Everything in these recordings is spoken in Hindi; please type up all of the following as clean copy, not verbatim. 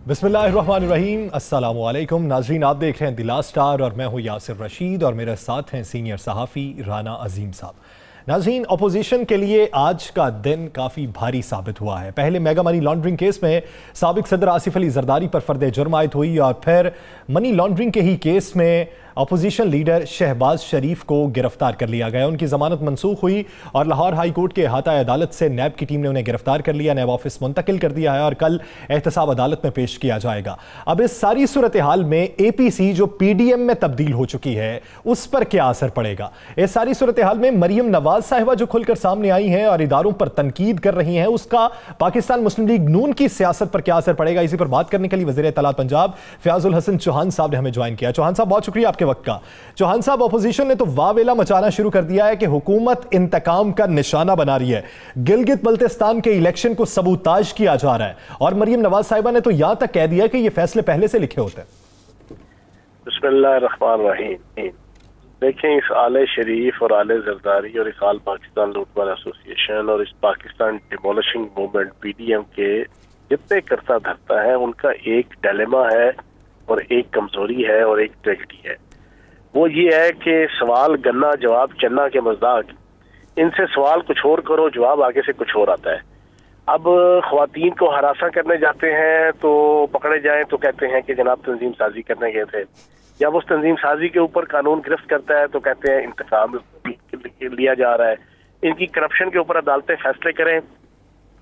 बिस्मिल्लाहिर्रहमानिर्रहीम, अस्सलामुअलैकुम नाजरीन, आप देख रहे हैं द लास्ट स्टार और मैं हूं यासिर रशीद और मेरे साथ हैं सीनियर सहाफ़ी राना अजीम साहब। नाजरीन, अपोजिशन के लिए आज का दिन काफ़ी भारी साबित हुआ है। पहले मेगा मनी लॉन्ड्रिंग केस में साबिक सदर आसिफ अली जरदारी पर फर्द जुर्म आयद हुई और फिर मनी लॉन्ड्रिंग के ही केस में अपोजिशन लीडर शहबाज शरीफ को गिरफ्तार कर लिया गया। उनकी जमानत मनसूख हुई और लाहौर हाई कोर्ट के अहाता अदालत से नैब की टीम ने उन्हें गिरफ्तार कर लिया, नैब ऑफिस मुंतकिल कर दिया है और कल एहतसाब अदालत में पेश किया जाएगा। अब इस सारी सूरत हाल में APC जो PDM में तब्दील हो चुकी है उस पर क्या असर पड़ेगा? इस सारी सूरत हाल में मरियम नवाज साहिबा जो खुलकर सामने आई हैं और इदारों पर तनकीद कर रही हैं, उसका पाकिस्तान मुस्लिम लीग नून की सियासत पर क्या असर पड़ेगा? इसी पर बात करने के लिए वज़ीर इत्तलात पंजाब फयाजुल हसन चौहान साहब ने हमें ज्वाइन किया। चौहान साहब, बहुत शुक्रिया आपके वक्त का। चौहान साहब, अपोजिशन ने तो वावेला मचाना शुरू कर दिया है कि हुकूमत इंतकाम का निशाना बना रही है, गिलगित बल्तिस्तान के इलेक्शन को सबूताज किया जा रहा है और मरियम नवाज साहिबा ने तो यहां तक कह दिया कि ये फैसले पहले से लिखे होते हैं। बिस्मिल्लाहिर्रहमानिर्रहीम। देखें, इस आले शरीफ और आले जरदारी और इस आल पाकिस्तान लूटमार एसोसिएशन और इस पाकिस्तान डिमोलिशिंग मूवमेंट PDM के जितने करता धरता है, उनका एक डिलेमा है और एक कमजोरी है और एक ट्रेजेडी है। वो ये है कि सवाल गन्ना जवाब चन्ना के मज़ाक, इनसे सवाल कुछ और करो, जवाब आगे से कुछ और आता है। अब ख्वातीन को हरासा करने जाते हैं तो पकड़े जाएं तो कहते हैं कि जनाब तंजीम साजी करने गए थे। जब उस तंजीम साजी के ऊपर कानून गिरफ्त करता है तो कहते हैं इंतकाम लिया जा रहा है। इनकी करप्शन के ऊपर अदालतें फैसले करें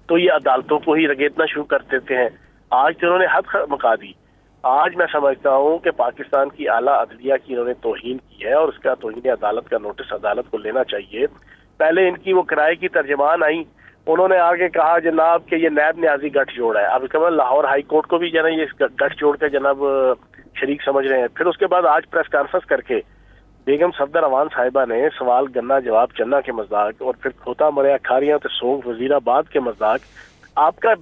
तो ये अदालतों को ही रगेतना शुरू कर देते हैं। आज तो इन्होंने हद मका दी। आज मैं समझता हूँ कि पाकिस्तान की आला अदलिया की इन्होंने तौहीन की है और उसका तौहीन अदालत का नोटिस अदालत को लेना चाहिए। पहले इनकी वो किराए की तर्जमान आई, उन्होंने आगे कहा जनाब कि ये नैब न्याजी गठजोड़ है। अब इसके बाद लाहौर हाई कोर्ट को भी जना ये गठजोड़ के जनाब शरीक समझ रहे हैं। फिर उसके बाद आज प्रेस कॉन्फ्रेंस करके बेगम सफदर अवान साहिबा ने सवाल गन्ना जवाब चन्ना के मजाक और फिर खोता मरिया खारियां तो सोग वजीराबाद के मजाक, आपका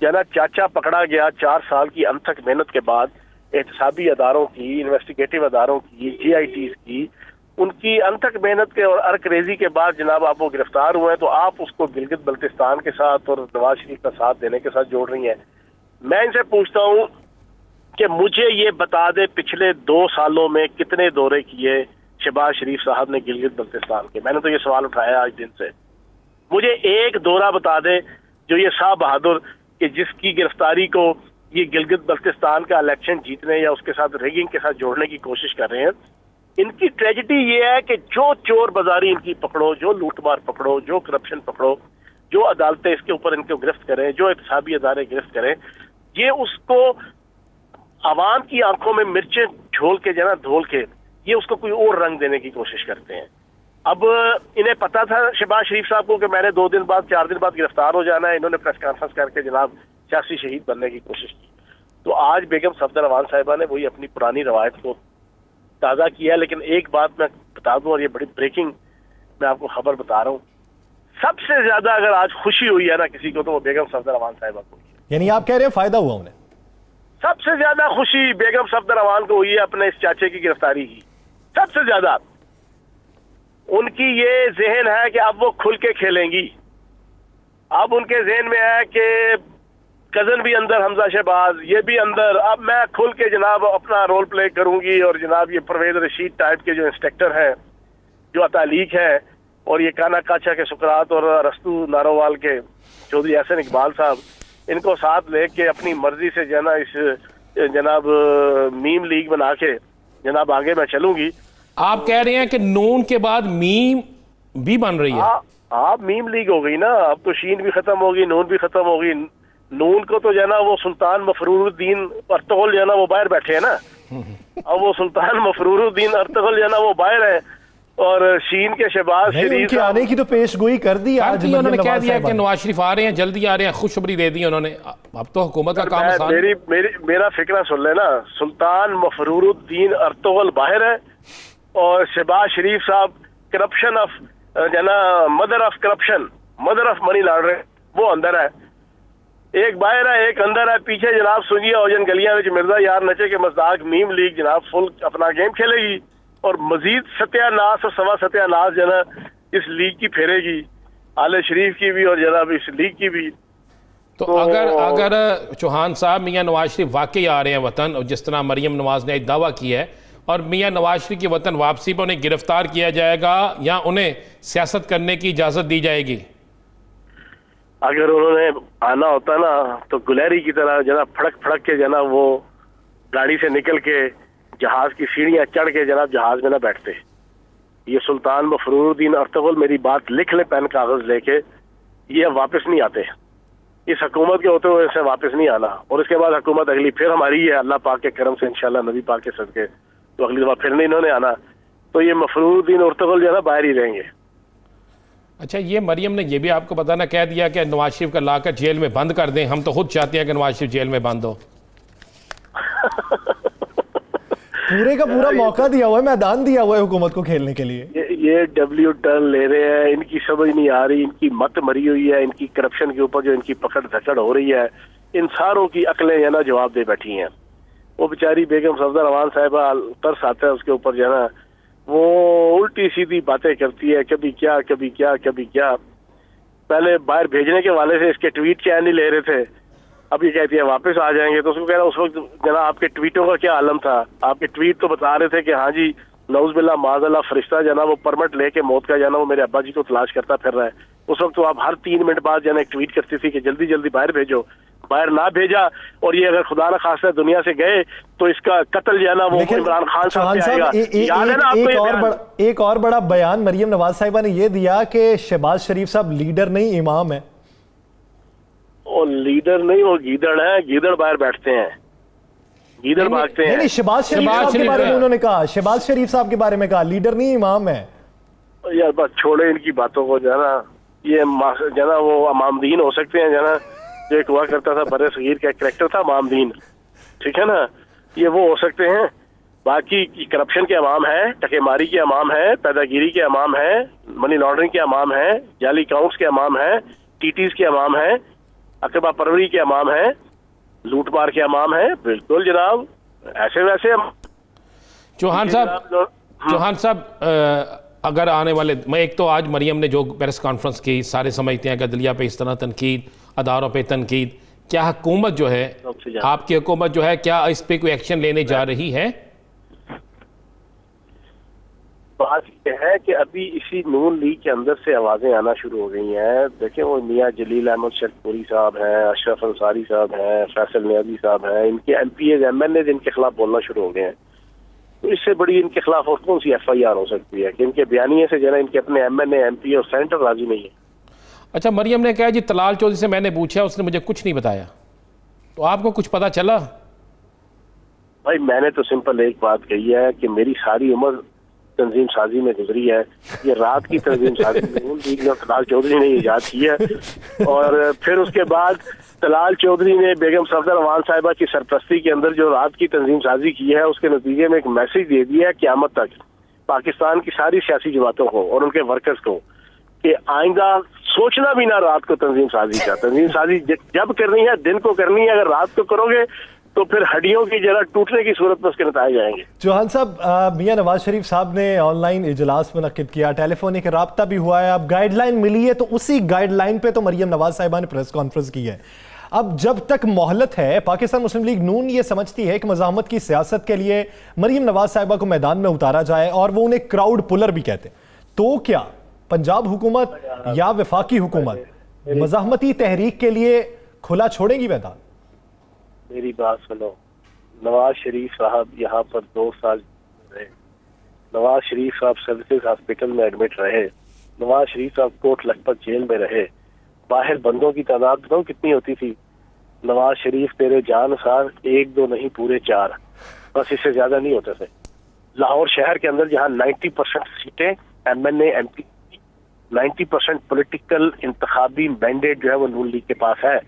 जना चाचा पकड़ा गया 4 साल की अनथक मेहनत के बाद, एहतसाबी अदारों की, इन्वेस्टिगेटिव अदारों की, GITs की, उनकी अनथक मेहनत के और अर्करेजी के बाद जनाब आप वो गिरफ्तार हुए हैं तो आप उसको गिलगित बल्तिस्तान के साथ और नवाज शरीफ का साथ देने के साथ जोड़ रही हैं। मैं इनसे पूछता हूँ कि मुझे ये बता दे पिछले 2 सालों में कितने दौरे किए शहबाज शरीफ साहब ने गिलगित बल्तिस्तान के? मैंने तो ये सवाल उठाया आज दिन से। मुझे एक दौरा बता दे जो ये शाह बहादुर कि जिसकी गिरफ्तारी को ये गिलगित बल्तिस्तान का इलेक्शन जीतने या उसके साथ रेगिंग के साथ जोड़ने की कोशिश कर रहे हैं। इनकी ट्रेजेडी ये है कि जो चोर बाजारी इनकी पकड़ो, जो लूटमार पकड़ो, जो करप्शन पकड़ो, जो अदालतें इसके ऊपर इनको गिरफ्त करें, जो एहतसाबी अदारे गिरफ्त करें, ये उसको आवाम की आंखों में मिर्चें झोल के जना धोल के ये उसको कोई और रंग देने की कोशिश करते हैं। अब इन्हें पता था शहबाज शरीफ साहब को कि मैंने 2 दिन बाद 4 दिन बाद गिरफ्तार हो जाना है। इन्होंने प्रेस कॉन्फ्रेंस करके जनाब सियासी शहीद बनने की कोशिश की। तो आज बेगम सफदर अवान साहिबा ने वही अपनी पुरानी रवायत को ताज़ा किया। लेकिन एक बात मैं बता दूं, और ये बड़ी ब्रेकिंग मैं आपको खबर बता रहा हूँ, सबसे ज्यादा अगर आज खुशी हुई है ना किसी को तो वो बेगम सफदर अवान साहिबा को। यानी आप कह रहे हैं फायदा हुआ उन्हें? सबसे ज्यादा खुशी बेगम सफदर अवान को हुई है अपने इस चाचे की गिरफ्तारी की। सबसे ज्यादा उनकी ये जहन है कि अब वो खुल के खेलेंगी। अब उनके जहन में है कि कजन भी अंदर, हमजा शहबाज ये भी अंदर, अब मैं खुल के जनाब अपना रोल प्ले करूंगी। और जनाब ये परवेज रशीद टाइप के जो इंस्पेक्टर हैं, जो अतालीक है, और ये काना काचा के सुकरात और रस्तू नारोवाल के चौधरी एहसन इकबाल साहब, इनको साथ लेके अपनी मर्जी से जना इस जनाब मीम लीग बना के जनाब आगे मैं चलूंगी। आप कह रहे हैं कि नून के बाद मीम भी बन रही है? आप मीम लीग हो गई ना। अब तो शीन भी खत्म होगी, नून भी खत्म होगी। नून को तो जना वो सुल्तान मफरूरुद्दीन अर्तुगरुल जना वो बाहर बैठे हैं ना। अब वो सुल्तान मफरूरुद्दीन अर्तुगरुल जना वो बाहर है और शीन के शहबाज शरीफ आने की तो पेशगोई कर दी। आज उन्होंने कह दिया कि नवाज शरीफ आ रहे हैं, जल्दी आ रहे हैं, खुशखबरी दे दी उन्होंने। अब तो हुकूमत का काम आसान। मेरा फिक्रा सुन लेना। सुल्तान मफरूरुद्दीन अर्तुगरुल बाहर है और शहबाज शरीफ साहब करप्शन ऑफ जना mother of corruption, mother of money laundering, वो अंदर है। एक बाहर है, एक अंदर है। पीछे जनाब सुनिए ओजन गलियां में मिर्जा यार नचे के मजाक मीम लीग जनाब फुल अपना गेम खेलेगी और मजीद सत्यानाश और सवा सत्यानाश जना इस लीग की फेरेगी, आले शरीफ की भी और जनाब इस लीग की भी। तो अगर चौहान साहब मियां नवाज शरीफ वाकई आ रहे हैं वतन, और जिस तरह मरियम नवाज ने दावा किया है, और मियां नवाज शरीफ की वतन वापसी पर उन्हें गिरफ्तार किया जाएगा या उन्हें सियासत करने की इजाज़त दी जाएगी? अगर उन्होंने आना होता ना तो गुलहरी की तरह जना फड़क फड़क के जना वो गाड़ी से निकल के जहाज की सीढ़ियां चढ़ के जनाब जहाज में ना बैठते। ये सुल्तान मफरूरुद्दीन अर्तुगरुल, मेरी बात लिख ले पेन कागज लेके, ये अब वापस नहीं आते। इस हुकूमत के होते हुए इसे वापस नहीं आना, और इसके बाद हुकूमत अगली फिर हमारी है अल्लाह पाक के करम से इंशाल्लाह, नबी पाक के सदके, तो अगली दफा फिर नहीं इन्होंने आना, तो ये मफरूरुद्दीन अर्तुगरुल जो है ना बाहर ही रहेंगे। अच्छा, ये मरियम ने ये भी आपको बताना कह दिया कि नवाज शरीफ का लाकर जेल में बंद कर दें, हम तो खुद चाहते हैं कि नवाज शरीफ जेल में बंद हो। पूरे का पूरा मौका दिया हुआ है, मैदान दिया हुआ है हुकूमत को खेलने के लिए। ये डब्ल्यू टर्न ले रहे हैं, इनकी समझ नहीं आ रही, इनकी मत मरी हुई है, इनकी करप्शन के ऊपर जो इनकी पकड़ धकड़ हो रही है, इन सारों की अकलें है ना जवाब दे बैठी हैं। वो बेचारी बेगम सफदर रहमान साहिबा, तरस आता है उसके ऊपर जो है ना, वो उल्टी सीधी बातें करती है, कभी क्या कभी क्या कभी क्या। पहले बाहर भेजने के वाले से इसके ट्वीट क्या नहीं ले रहे थे, अब ये कहती है वापस आ जाएंगे। तो उसको कह रहा उस वक्त जना आपके ट्वीटों का क्या आलम था? आपके ट्वीट तो बता रहे थे कि हाँ जी नौज़बिल्लाह माज़अल्लाह फरिश्ता जना वो परमिट लेके मौत का जना वो मेरे अब्बा जी को तलाश करता फिर रहा है। उस वक्त तो आप हर 3 मिनट बाद जना एक ट्वीट करती थी कि जल्दी जल्दी बाहर भेजो, बाहर ना भेजा, और ये अगर खुदा न खास्ता दुनिया से गए तो इसका कत्ल जो है ना वो इमरान खान साहब से आएगा। याद है ना आपको? एक और बड़ा बयान मरियम नवाज साहिबा ने ये दिया कि शहबाज शरीफ साहब लीडर नहीं इमाम है। वो लीडर नहीं, वो गीदड़ है, गीदड़ बाहर बैठते हैं, गीदड़ भागते हैं। नहीं, शहबाज शरीफ साहब के बारे में उन्होंने कहा, शहबाज शरीफ साहब के बारे में कहा लीडर नहीं इमाम है। यार बस छोड़े इनकी बातों को, जना ये जना वो इमामदीन हो सकते हैं, जना जो एक हुआ करता था बड़े सगीर का कैरेक्टर था इमामदीन, ठीक है ना, ये वो हो सकते हैं। बाकी करप्शन के इमाम है, टकेमारी के इमाम है, पैदागिरी के इमाम है, मनी लॉन्ड्रिंग के इमाम है, जाली अकाउंट्स के इमाम है, टीटीज के इमाम है, अकबा परवरी के इमाम है, लूटमार के इमाम है। बिल्कुल जनाब, ऐसे वैसे चौहान साहब अगर आने वाले, मैं एक तो आज मरियम ने जो प्रेस कॉन्फ्रेंस की, सारे समझते हैं कि अदलिया पे इस तरह तनकीद, अदारों पे तनकीद, क्या हुकूमत जो है, आपकी हुकूमत जो है, क्या इस पे कोई एक्शन लेने जा रही है? बात यह है कि अभी इसी नून लीग के अंदर से आवाजें आना शुरू हो गई हैं। देखिए वो मियाँ जलील अहमद शेखपुरी साहब हैं, अशरफ अंसारी साहब हैं, फैसल नियाजी साहब हैं, इनके MPs MNAs इनके खिलाफ बोलना शुरू हो गए हैं। तो इससे बड़ी इनके खिलाफ और कौन सी FIR हो सकती है कि इनके बयानिए से जरा इनके अपने MNA MP और सेनेटर राजी नहीं है। अच्छा, मरियम ने कहा जी तलाल चौधरी से मैंने पूछा, उसने मुझे कुछ नहीं बताया, तो आपको कुछ पता चला? भाई मैंने तो सिंपल एक बात कही है कि मेरी सारी उम्र तंजीम साजी में गुजरी है। ये रात की तंजीम साजी तलाल चौधरी ने ईजाद की है, और फिर उसके बाद तलाल चौधरी ने बेगम सफदर रहमान साहिबा की सरपरस्ती के अंदर जो रात की तंजीम साजी की है, उसके नतीजे में एक मैसेज दे दिया है क़यामत तक पाकिस्तान की सारी सियासी जमातों को और उनके वर्कर्स को कि आइंदा सोचना भी ना रात को तंजीम साजी का। तंजीम साजी जब करनी है दिन को करनी है, अगर रात को करोगे तो फिर हड्डियों की जरा टूटने की सूरत में उसके नतीजे जाएंगे। चौहान साहब, मियां नवाज शरीफ साहब ने ऑनलाइन इजलास मुनक्किद किया, टेलीफोनिक रब्ता भी हुआ है, अब गाइडलाइन मिली है, तो उसी गाइडलाइन पे तो मरियम नवाज साहिबा ने प्रेस कॉन्फ्रेंस की है। अब जब तक मोहलत है, पाकिस्तान मुस्लिम लीग नून ये समझती है कि मज़ाहमत की सियासत के लिए मरियम नवाज साहिबा को मैदान में उतारा जाए, और वो उन्हें क्राउड पुलर भी कहते हैं, तो क्या पंजाब हुकूमत या वफाकी हुकूमत मज़ाहमती तहरीक के लिए खुला छोड़ेगी मैदान? मेरी बात सुनो, नवाज शरीफ साहब यहाँ पर 2 साल रहे, नवाज शरीफ साहब सर्विसेज हॉस्पिटल में एडमिट रहे, नवाज शरीफ साहब कोट लखपत जेल में रहे, बाहर बंदों की तादाद बताओ कितनी होती थी? नवाज शरीफ तेरे जानसार 1-2 नहीं पूरे 4, बस इससे ज्यादा नहीं होते थे। लाहौर शहर के अंदर जहाँ 90% सीटें MNA MP, 90% पॉलिटिकल इंतखाबी मैंडेट जो है वो नून लीग के पास है,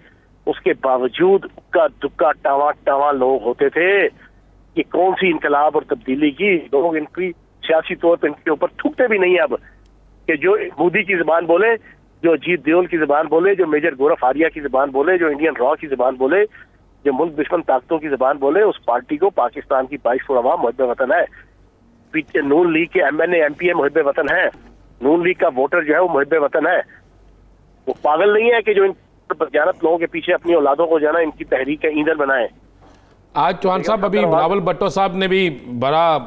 उसके बावजूद उक्का दुक्का टावा टावा लोग होते थे। ये कौन सी इनकलाब और तब्दीली की? लोग इनकी सियासी तौर पर इनके ऊपर थूकते भी नहीं है अब, कि जो मोदी की जुबान बोले, जो अजीत देओल की जुबान बोले, जो मेजर गौरव आर्या की जुबान बोले, जो इंडियन रॉ की जुबान बोले, जो मुल्क दुश्मन ताकतों की जुबान बोले, उस पार्टी को पाकिस्तान की 22 करोड़ अवाम मुहिब्बे वतन है। पीछे नून लीग के MNA MPA मुहिब्बे वतन है, नून लीग का वोटर जो है वो मुहिब्बे वतन है। वो पागल नहीं है कि जो बदजानत लोगों के पीछे अपनी औलादों को जाना इनकी तहरीक का ईंधन बनाए। आज चौहान साहब, अभी बिलावल भुट्टो साहब ने भी बड़ा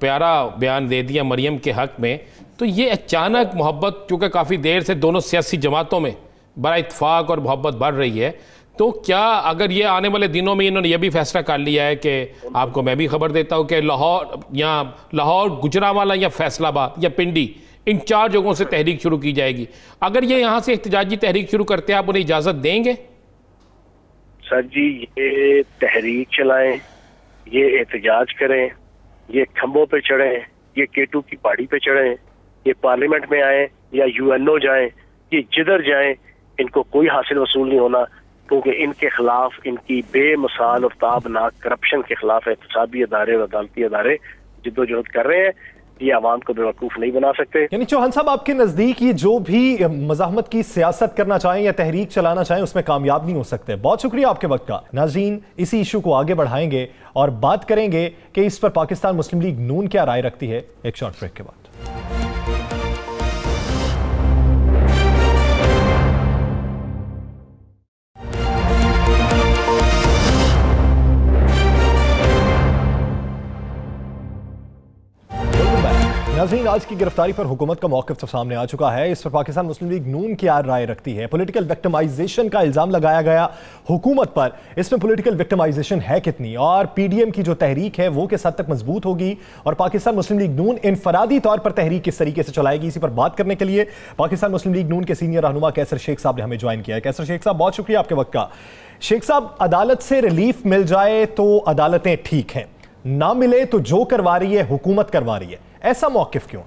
प्यारा बयान दे दिया मरियम के हक में। तो ये अचानक मोहब्बत, चूँकि काफ़ी देर से दोनों सियासी जमातों में बड़ा इत्फाक और मोहब्बत बढ़ रही है, तो क्या अगर ये आने वाले दिनों में इन्होंने ये भी फैसला कर लिया है कि आपको मैं भी खबर देता हूँ कि लाहौर, गुजरांवाला या फैसलाबाद या पिंडी, इन 4 जगहों से तहरीक शुरू की जाएगी, अगर ये यहाँ से एहतजाजी तहरीक शुरू करते हैं, आप उन्हें इजाज़त देंगे? सर जी, ये तहरीक चलाएं, ये एहतजाज करें, ये खंभों पे चढ़ें, ये केटू की पहाड़ी पे चढ़ें, ये पार्लियामेंट में आए या यूएनओ जाएं, ये जिधर जाएं, इनको कोई हासिल वसूल नहीं होना, क्योंकि इनके खिलाफ, इनकी बेमिसाल और ताबनाक करप्शन के खिलाफ एहतसाबी अदारे और अदालती अदारे जिद्दोजहद कर रहे हैं। ये आवाम को बेवकूफ़ नहीं बना सकते। यानी चौहान साहब, आपके नजदीक ये जो भी मज़ाहमत की सियासत करना चाहें या तहरीक चलाना चाहें, उसमें कामयाब नहीं हो सकते। बहुत शुक्रिया आपके वक्त का। नाज़रीन, इसी इशू को आगे बढ़ाएंगे और बात करेंगे कि इस पर पाकिस्तान मुस्लिम लीग नून क्या राय रखती है, एक शॉर्ट ब्रेक के बाद। नाज़रीन, आज की गिरफ्तारी पर हुकूमत का मौक़िफ़ तो सामने आ चुका है। इस पर पाकिस्तान मुस्लिम लीग नून क्या राय रखती है? पॉलिटिकल विक्टिमाइजेशन का इल्ज़ाम लगाया गया हुकूमत पर, इसमें पॉलिटिकल विक्टिमाइजेशन है कितनी, और पीडीएम की जो तहरीक है वो किस हद तक मजबूत होगी, और पाकिस्तान मुस्लिम लीग नून इनफरादी तौर पर तहरीक किस तरीके से चलाएगी? इसी पर बात करने के लिए पाकिस्तान मुस्लिम लीग नून के सीनियर रहनुमा कैसर शेख साहब ने हमें ज्वाइन किया है। कैसर शेख साहब, बहुत शुक्रिया आपके वक्त का। शेख साहब, अदालत से रिलीफ मिल जाए तो अदालतें ठीक हैं, ना मिले तो जो करवा रही है हुकूमत करवा रही है, ऐसा मौक़िफ़ क्यों?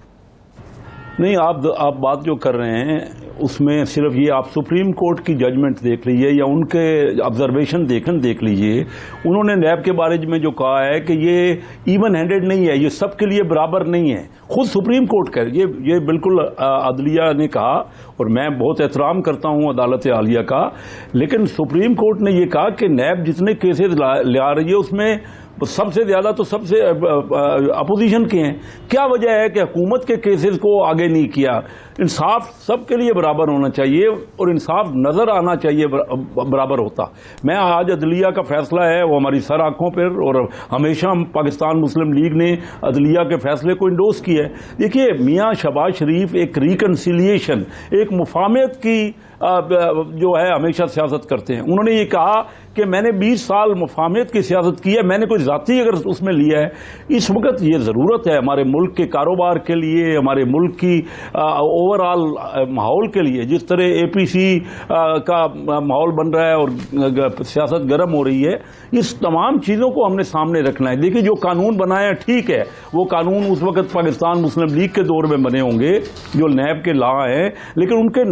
नहीं, आप बात जो कर रहे हैं उसमें सिर्फ ये आप सुप्रीम कोर्ट की जजमेंट देख लीजिए या उनके ऑब्जर्वेशन देख लीजिए। उन्होंने नैब के बारे में जो कहा है कि ये इवन हैंडेड नहीं है, ये सबके लिए बराबर नहीं है। खुद सुप्रीम कोर्ट का ये बिल्कुल अदलिया ने कहा, और मैं बहुत एहतराम करता हूं अदालत आलिया का, लेकिन सुप्रीम कोर्ट ने ये कहा कि नैब जितने केसेस ला रही है उसमें सबसे ज्यादा तो सबसे अपोजिशन के हैं। क्या वजह है कि हुकूमत के केसेस को आगे नहीं किया? इंसाफ सबके लिए बराबर होना चाहिए और इंसाफ नजर आना चाहिए बराबर होता। मैं आज अदलिया का फैसला है वो हमारी सर आंखों पर, और हमेशा पाकिस्तान मुस्लिम लीग ने अदलिया के फैसले को इंडोर्स किया है। देखिए, मियाँ शहबाज शरीफ एक रिकन्सिलिएशन, एक मुफाहमत की जो है हमेशा सियासत करते हैं। उन्होंने ये कहा कि मैंने 20 साल मुफाहमत की सियासत की है, मैंने कोई जाती अगर उसमें लिया है। इस वक्त ये ज़रूरत है हमारे मुल्क के कारोबार के लिए, हमारे मुल्क की ओवरऑल माहौल के लिए, जिस तरह APC का माहौल बन रहा है और सियासत गर्म हो रही है, इस तमाम चीज़ों को हमने सामने रखना है। देखिए, जो कानून बनाया ठीक है, वो कानून उस वक्त पाकिस्तान मुस्लिम लीग के दौर में बने होंगे जो नैब के लॉ हैं, लेकिन उनके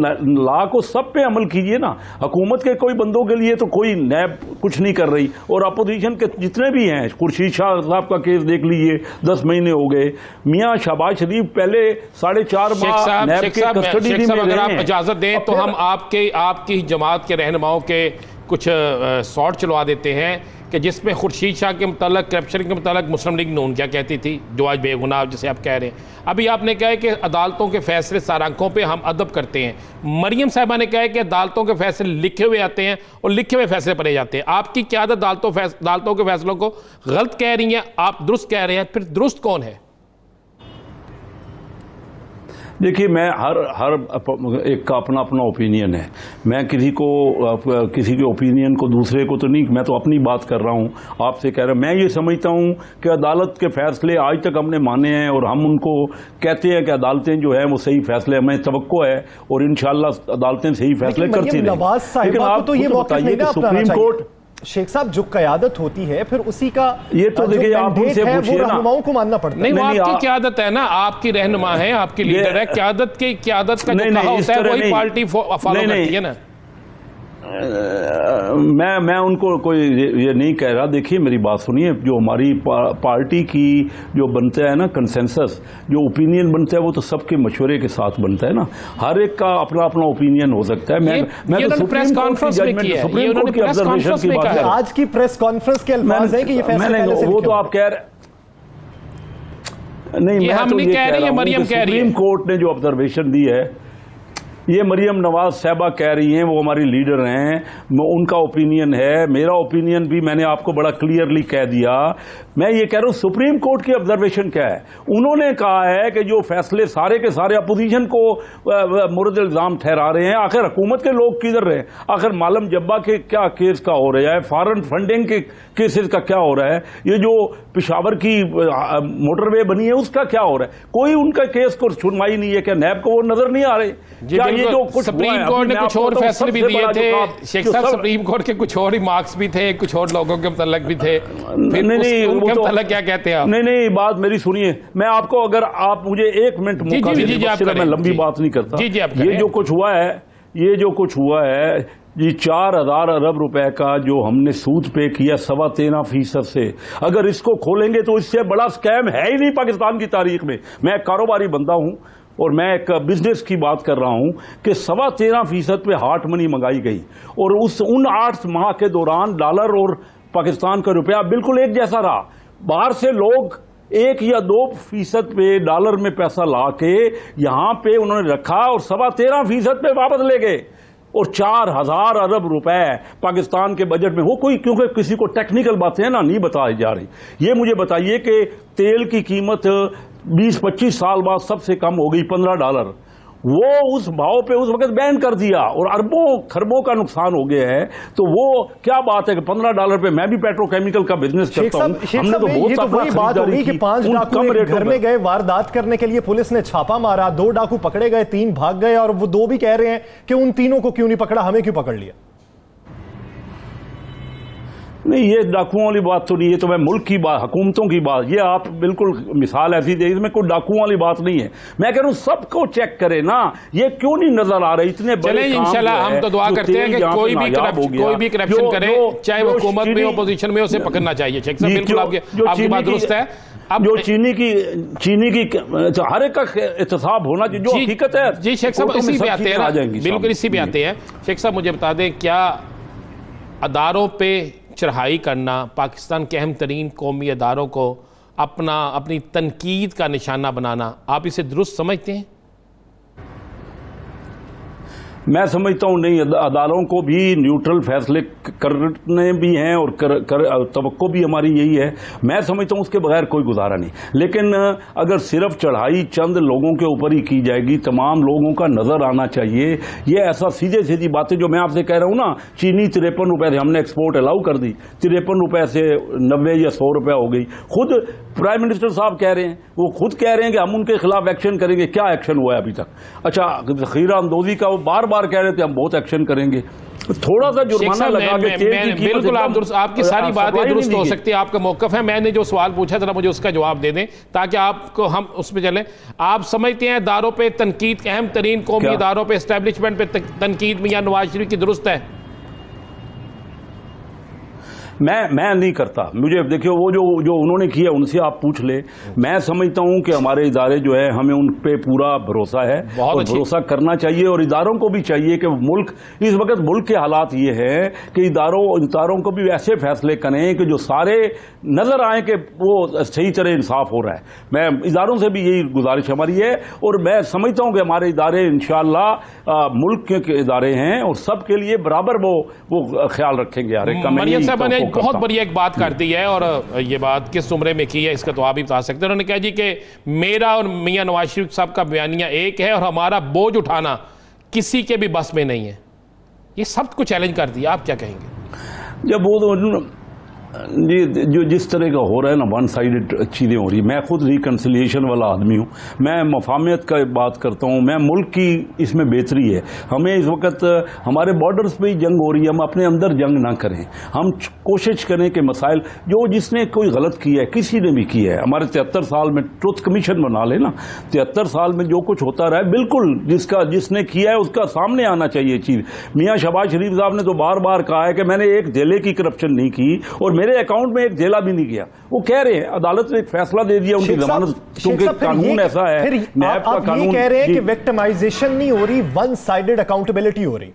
लॉ को सब पे अमल कीजिए ना। हुकूमत के कोई बंदों के लिए तो कोई नैब कुछ नहीं कर रही, और अपोजिशन के जितने भी हैं, खुर्शीद शाह साहब का केस देख लीजिए, 10 महीने हो गए। मियाँ शहबाज शरीफ पहले 4.5 माह नैब के कस्टडी में रहे हैं। अगर आप इजाजत दें तो हम आपकी जमात के रहनुमाओं के कुछ शॉर्ट चलवा देते हैं कि जिसमें खुर्शीद शाह के मुताल्लिक, करप्शन के मुताल्लिक मुस्लिम लीग नून क्या कहती थी, जो आज बेगुनाह जिसे आप कह रहे हैं। अभी आपने कहा है कि अदालतों के फैसले सारांकों पे हम अदब करते हैं। मरियम साहिबा ने कहा है कि अदालतों के फैसले लिखे हुए आते हैं और लिखे हुए फैसले पढ़े जाते हैं। आपकी क़यादत अदालतों के फैसलों को गलत कह रही हैं, आप दुरुस्त कह रहे हैं, फिर दुरुस्त कौन है? देखिए, मैं हर एक का अपना अपना ओपिनियन है। मैं किसी के ओपिनियन को दूसरे को तो नहीं, मैं तो अपनी बात कर रहा हूँ, आपसे कह रहा हूँ। मैं ये समझता हूँ कि अदालत के फैसले आज तक हमने माने हैं और हम उनको कहते हैं कि अदालतें जो है वो सही फैसले, हमें तवक्को है और इंशाल्लाह अदालतें सही फैसले करती हैं। लेकिन आप तो ये बताइए कि सुप्रीम कोर्ट, शेख साहब, जो क़यादत होती है फिर उसी का ये तो देखिए आप उनसे पूछिए ना, रहनुमाओं को मानना पड़ता है। नहीं, वो आपकी क़यादत है ना, आपकी रहनुमा है, आपकी लीडर है। क़यादत का जो कहा होता है वही पार्टी फॉलो करती है ना। मैं उनको कोई ये नहीं कह रहा। देखिए, मेरी बात सुनिए, जो हमारी पार्टी की जो बनता है ना कंसेंसस, जो ओपिनियन बनता है वो तो सबके मशवरे के साथ बनता है ना। हर एक का अपना अपना ओपिनियन हो सकता है। मैं तो सुप्रीम कोर्ट की जजमेंट, सुप्रीम कोर्ट की ऑब्जर्वेशन की बात है। आज की प्रेस कॉन्फ्रेंस के अल्फाज है कि ये फैसला पहले से वो तो आप कह रहे नहीं, मैं तो ये कह रही है, मरियम कह रही है, सुप्रीम कोर्ट ने जो ऑब्जर्वेशन दी है, ये मरियम नवाज साहबा कह रही हैं, वो हमारी लीडर हैं, उनका ओपिनियन है, मेरा ओपिनियन भी मैंने आपको बड़ा क्लियरली कह दिया। मैं ये कह रहा हूं सुप्रीम कोर्ट की ऑब्जर्वेशन क्या है। उन्होंने कहा है कि जो फैसले सारे के सारे अपोजिशन को मुर्द इल्जाम ठहरा रहे हैं, आखिर हुकूमत के लोग किधर रहे, आखिर मालम जब्बा के क्या केस का हो रहा है, फॉरेन फंडिंग के केसेस का क्या हो रहा है, ये जो पिशावर की मोटरवे बनी है उसका क्या हो रहा है, कोई उनका केस को सुनवाई नहीं है। क्या नैब को वो नजर नहीं आ रहे? क्या ये जो कुछ सुप्रीम कोर्ट ने कुछ और फैसले भी दिए थे शेख साहब, सुप्रीम कोर्ट के कुछ और रिमार्क्स भी थे, कुछ और लोगों के मतलब भी थे, उनके मतलब क्या कहते हैं आप? नहीं, बात मेरी सुनिए, मैं आपको, अगर आप मुझे 1 मिनट मौका दीजिए, मैं लंबी बात नहीं करता। ये जो कुछ हुआ है ये 4,000 अरब रुपए का जो हमने सूद पे किया 13.25% से, अगर इसको खोलेंगे तो इससे बड़ा स्कैम है ही नहीं पाकिस्तान की तारीख में। मैं कारोबारी बंदा हूं और मैं एक बिजनेस की बात कर रहा हूं कि 13.25% पे हार्ट मनी मंगाई गई और उन 8 माह के दौरान डॉलर और पाकिस्तान का रुपया बिल्कुल एक जैसा रहा। बाहर से लोग 1 या 2% पे डॉलर में पैसा ला के यहां पे उन्होंने रखा और 13.25% पे वापस ले गए और 4,000 अरब रुपए पाकिस्तान के बजट में हो। कोई क्योंकि किसी को टेक्निकल बातें ना नहीं बताई जा रही। ये मुझे बताइए कि तेल की कीमत 20-25 साल बाद सबसे कम हो गई $15, वो उस भाव पे उस वक्त बैन कर दिया और अरबों खरबों का नुकसान हो गया है। तो वो क्या बात है कि $15 पे मैं भी पेट्रोकेमिकल का बिजनेस करता हूं। हमने तो बहुत वही बात होगी कि 5 डाकू घर में गए वारदात करने के लिए, पुलिस ने छापा मारा, 2 डाकू पकड़े गए, 3 भाग गए और वो 2 भी कह रहे हैं कि उन तीनों को क्यों नहीं पकड़ा, हमें क्यों पकड़ लिया। नहीं, ये डाकुओं वाली बात तो नहीं है, तो मैं मुल्क की बात, हुकूमतों की बात, ये आप बिल्कुल मिसाल ऐसी दे, इसमें कोई डाकुओं वाली बात नहीं है। मैं कह रहा हूं सबको चेक करे ना, ये क्यों नहीं नजर आ रहे इतने बड़े काम। इंशाल्लाह हम तो दुआ करते हैं कि कोई भी करप्शन करे, चाहे वो हुकूमत में अपोजिशन में, उसे पकड़ना चाहिए। शेख साहब बिल्कुल आपकी बात दुरुस्त है। अब जो चीनी की हर एक का एहतसाब होना चाहिए, जो हकीकत है। जी शेख साहब इसी पे आते हैं, बिल्कुल इसी पे आते हैं। शेख साहब मुझे बता दें, क्या अदारों पे चढ़ाई करना, पाकिस्तान के अहम तरीन कौमी अदारों को अपनी तनकीद का निशाना बनाना, आप इसे दुरुस्त समझते हैं? मैं समझता हूं नहीं, अदालतों को भी न्यूट्रल फैसले करने भी हैं और तवक्को भी हमारी यही है। मैं समझता हूं उसके बगैर कोई गुजारा नहीं। लेकिन अगर सिर्फ चढ़ाई चंद लोगों के ऊपर ही की जाएगी, तमाम लोगों का नजर आना चाहिए। ये ऐसा सीधी बातें जो मैं आपसे कह रहा हूं ना, चीनी 53 रुपए से हमने एक्सपोर्ट अलाउ कर दी, 53 रुपए से 90 या 100 रुपए हो गई। खुद प्राइम मिनिस्टर साहब कह रहे हैं, वो खुद कह रहे हैं कि हम उनके खिलाफ एक्शन करेंगे। क्या एक्शन हुआ है अभी तक? अच्छा, खीरा अंदोजी का वो बार कह रहे थे हम बहुत एक्शन करेंगे। थोड़ा सा जुर्माना लगा के बिल्कुल आपकी सारी बातें दुरुस्त हो सकती है, आपका मौकफ है। मैंने जो सवाल पूछा जरा मुझे उसका जवाब दे दें ताकि आपको हम उस पर चलें। आप समझते हैं इदारों पे तनकीद के अहम तरीन कौमी इदारों पे एस्टेब्लिशमेंट पे तनकीद मियां नवाज शरीफ की दुरुस्त है? मैं नहीं करता। मुझे देखिए वो जो उन्होंने किया उनसे आप पूछ ले। मैं समझता हूं कि हमारे इदारे जो है हमें उन पे पूरा भरोसा है और भरोसा करना चाहिए और इदारों को भी चाहिए कि मुल्क इस वक्त मुल्क के हालात ये है कि इदारों को भी ऐसे फैसले करें कि जो सारे नजर आए कि वो सही तरह इंसाफ हो रहा है। मैं इदारों से भी यही गुजारिश हमारी है और मैं समझता हूं कि हमारे इदारे इंशाअल्लाह मुल्क के इदारे हैं और सबके लिए बराबर वो ख्याल रखेंगे। बहुत बढ़िया एक बात कर दी है और ये बात किस उम्रे में की है इसका तो आप भी बता सकते हैं। उन्होंने कहा जी कि मेरा और मियां नवाज शरीफ साहब का बयानिया एक है और हमारा बोझ उठाना किसी के भी बस में नहीं है। ये सब को चैलेंज कर दिया, आप क्या कहेंगे? जब वो जी जो जिस तरह का हो रहा है ना, वन साइडेड चीज़ें हो रही। मैं खुद रिकन्सिलिएशन वाला आदमी हूँ, मैं मफाहमत का बात करता हूँ। मैं मुल्क की इसमें बेहतरी है। हमें इस वक्त हमारे बॉर्डर्स पे ही जंग हो रही है, हम अपने अंदर जंग ना करें। हम कोशिश करें कि मसाइल जो जिसने कोई गलत किया है, किसी ने भी किया है, हमारे 73 साल में ट्रुथ कमीशन बना लेना। 73 साल में जो कुछ होता रहा है बिल्कुल जिसने किया है उसका सामने आना चाहिए चीज़। मियाँ शहबाज शरीफ साहब ने तो बार कहा है कि मैंने एक जेले की करप्शन नहीं की और मेरे अकाउंट में एक जेला भी नहीं गया। वो कह रहे हैं अदालत ने एक फैसला दे दिया उनकी जमानत, क्योंकि कानून ऐसा है। नैब का कानून कह रहे हैं कि विक्टिमाइजेशन नहीं हो रही, वन साइडेड अकाउंटेबिलिटी हो रही।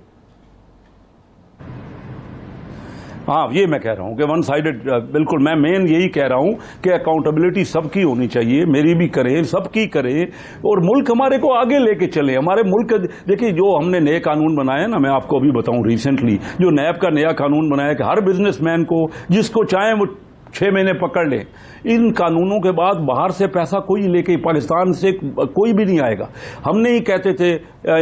हाँ, ये मैं कह रहा हूँ कि वन साइडेड, बिल्कुल मैं मेन यही कह रहा हूँ कि अकाउंटेबिलिटी सबकी होनी चाहिए, मेरी भी करें, सबकी करें, और मुल्क हमारे को आगे लेके चले। हमारे मुल्क, देखिए जो हमने नए कानून बनाए ना, मैं आपको अभी बताऊँ, रिसेंटली जो नैब का नया कानून बनाया कि हर बिजनेसमैन को जिसको चाहे वो 6 महीने पकड़ ले, इन कानूनों के बाद बाहर से पैसा कोई लेके पाकिस्तान से कोई भी नहीं आएगा। हमने ही कहते थे,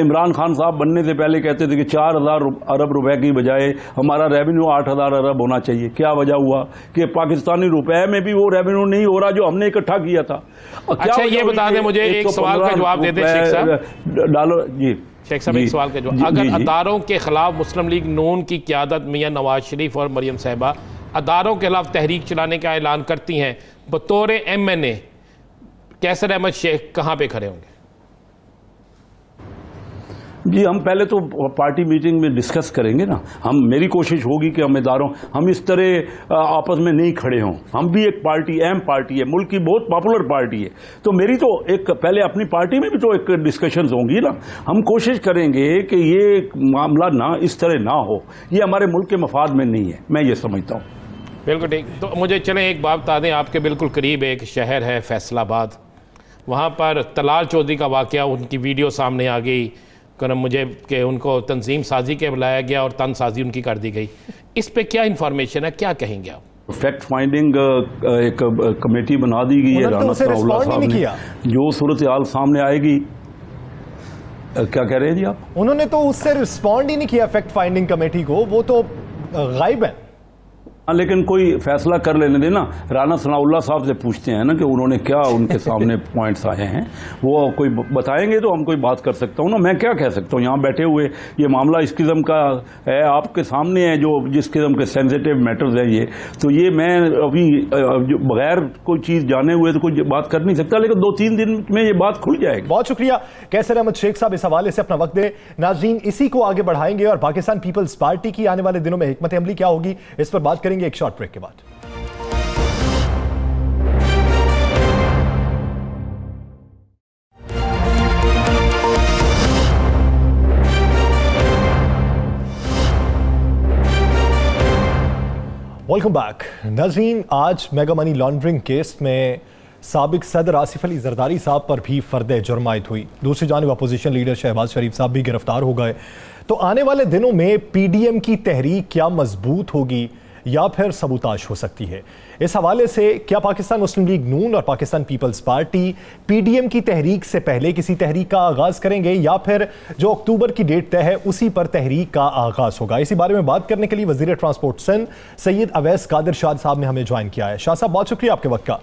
इमरान खान साहब बनने से पहले कहते थे कि 4,000 अरब रुपए की बजाय हमारा रेवेन्यू 8,000 अरब होना चाहिए। क्या वजह हुआ कि पाकिस्तानी रुपए में भी वो रेवेन्यू नहीं हो रहा जो हमने इकट्ठा किया था। अच्छा, ये बता दें मुझे, एक सवाल का जवाब दे दें शेख साहब। डालो जी शेख साहब, एक सवाल का जवाब। अगर अदारों के खिलाफ मुस्लिम लीग नून की क़यादत मियां नवाज शरीफ और मरियम साहिबा अदारों के खिलाफ तहरीक चलाने का ऐलान करती हैं, बतौर MNA कैसर अहमद शेख कहाँ पे खड़े होंगे? जी, हम पहले तो पार्टी मीटिंग में डिस्कस करेंगे ना। मेरी कोशिश होगी कि हम इस तरह आपस में नहीं खड़े हों। हम भी एक पार्टी, अहम पार्टी है, मुल्क की बहुत पॉपुलर पार्टी है, तो मेरी तो एक पहले अपनी पार्टी में भी तो एक डिस्कशंस होंगी ना। हम कोशिश करेंगे कि ये मामला ना इस तरह ना हो, ये हमारे मुल्क के मफाद में नहीं है, मैं ये समझता हूँ। बिल्कुल ठीक। तो मुझे चलें एक बात बता दें, आपके बिल्कुल करीब एक शहर है फैसलाबाद, वहाँ पर तलाल चौधरी का वाक़या, उनकी वीडियो सामने आ गई मुझे कि उनको तंजीम साजी के बुलाया गया और तन साजी उनकी कर दी गई। इस पे क्या इन्फॉर्मेशन है, क्या कहेंगे आप? फैक्ट फाइंडिंग एक कमेटी बना दी गई है राना सनाउल्लाह साहब ने, जो सूरत हाल सामने आएगी। क्या कह रहे हैं जी आप? उन्होंने तो उससे रिस्पॉन्ड ही नहीं किया फैक्ट फाइंडिंग कमेटी को, वो तो गायब है। लेकिन कोई फैसला कर लेने देना। राना सनाउल्लाह साहब से पूछते हैं ना कि उन्होंने क्या उनके सामने पॉइंट्स आए हैं, वो कोई बताएंगे तो हम कोई बात कर सकता हूँ ना। मैं क्या कह सकता हूँ यहाँ बैठे हुए? ये मामला इस किस्म का है, आपके सामने है, जो जिस किस्म के सेंसिटिव मैटर्स है ये, तो ये मैं अभी बगैर कोई चीज़ जाने हुए तो कोई बात कर नहीं सकता, लेकिन 2-3 दिन में ये बात खुल जाएगी। बहुत शुक्रिया कैसर अहमद शेख साहब, इस हवाले से अपना वक्त दे। नाज़रीन, इसी को आगे बढ़ाएंगे और पाकिस्तान पीपल्स पार्टी की आने वाले दिनों में हिकमत अमली क्या होगी, इस पर बात करेंगे एक शॉर्ट ब्रेक के बाद। Welcome back. नाज़रीन, आज मेगा मनी लॉन्ड्रिंग केस में साबिक सदर आसिफ अली जरदारी साहब पर भी फर्द जुर्म आयद हुई। दूसरी जानिब अपोजिशन लीडर शहबाज शरीफ साहब भी गिरफ्तार हो गए। तो आने वाले दिनों में PDM की तहरीक क्या मजबूत होगी या फिर सबूताश हो सकती है? इस हवाले से क्या पाकिस्तान मुस्लिम लीग नून और पाकिस्तान पीपल्स पार्टी PDM की तहरीक से पहले किसी तहरीक का आगाज करेंगे या फिर जो अक्टूबर की डेट तय है उसी पर तहरीक का आगाज होगा? इसी बारे में बात करने के लिए वजीर ट्रांसपोर्ट सिंध सैयद अवैस कादिर शाह साहब ने हमें ज्वाइन किया है। शाह साहब, बहुत शुक्रिया आपके वक्त का।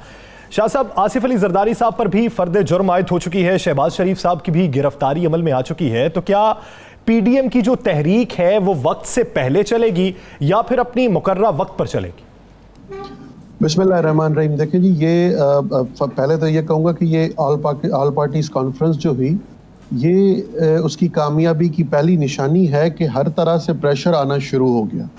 शाह साहब, आसिफ अली जरदारी साहब पर भी फर्द जुर्म आयद हो चुकी है, शहबाज शरीफ साहब की भी गिरफ्तारी अमल में आ चुकी है, तो क्या PDM की जो तहरीक है वो वक्त से पहले चलेगी या फिर अपनी मुकर्ररा वक्त पर चलेगी? बिस्मिल्लाहिर्रहमानिर्रहीम। देखिए जी, ये पहले तो ये कहूँगा कि ये ऑल पार्टीज कॉन्फ्रेंस जो हुई, ये उसकी कामयाबी की पहली निशानी है कि हर तरह से प्रेशर आना शुरू हो गया।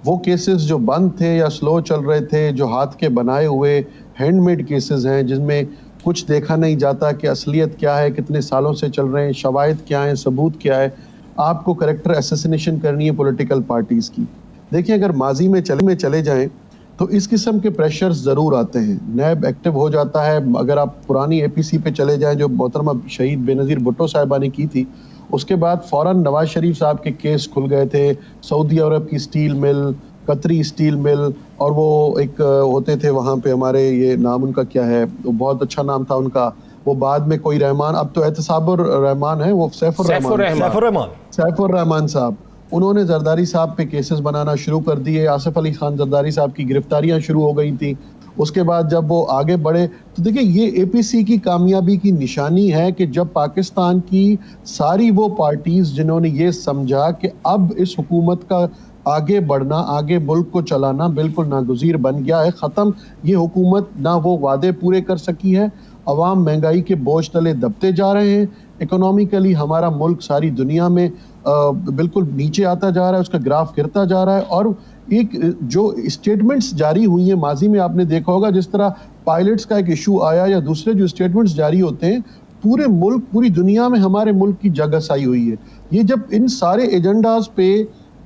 वो केसेस जो बंद थे या स्लो चल रहे थे, जो हाथ के बनाए हुए हैंडमेड केसेस हैं, जिनमें कुछ देखा नहीं जाता कि असलियत क्या है, कितने सालों से चल रहे हैं, शवाहिद क्या है, सबूत क्या है, आपको करेक्टर असैसिनेशन करनी है पॉलिटिकल पार्टीज की। देखिए, अगर माजी में चले जाएं तो इस किस्म के प्रेशर्स ज़रूर आते हैं। नैब एक्टिव हो जाता है। अगर आप पुरानी APC पे चले जाएं जो मोहतरमा शहीद बेनज़ीर भुट्टो साहिबा ने की थी, उसके बाद फ़ौरन नवाज शरीफ साहब के केस खुल गए थे। सऊदी अरब की स्टील मिल, कतरी स्टील मिल, और वो एक होते थे वहाँ पे हमारे, ये नाम उनका क्या है, बहुत अच्छा नाम था उनका, वो बाद में कोई रहमान, अब तो एहतसाबुर रहमान है, वो सैफुर रहमान साहब, उन्होंने जरदारी साहब पे केसेस बनाना शुरू कर दिए। आसिफ अली खान जरदारी साहब की गिरफ्तारियां शुरू हो गई थी। उसके बाद जब वो आगे बढ़े तो देखिए, ये APC की कामयाबी की निशानी है कि जब पाकिस्तान की सारी वो पार्टीज जिन्होंने ये समझा कि अब इस हुकूमत का आगे बढ़ना, आगे मुल्क को चलाना बिल्कुल नागुज़ीर बन गया है, ख़त्म, ये हुकूमत ना वो वादे पूरे कर सकी है, अवाम महंगाई के बोझ तले दबते जा रहे हैं, इकोनॉमिकली हमारा मुल्क सारी दुनिया में बिल्कुल नीचे आता जा रहा है, उसका ग्राफ गिरता जा रहा है। और एक जो स्टेटमेंट्स जारी हुई हैं माजी में, आपने देखा होगा जिस तरह पायलट्स का एक इशू आया या दूसरे जो स्टेटमेंट्स जारी होते हैं, पूरे मुल्क, पूरी दुनिया में हमारे मुल्क की जगहसाई हुई है। ये जब इन सारे एजेंडाज पे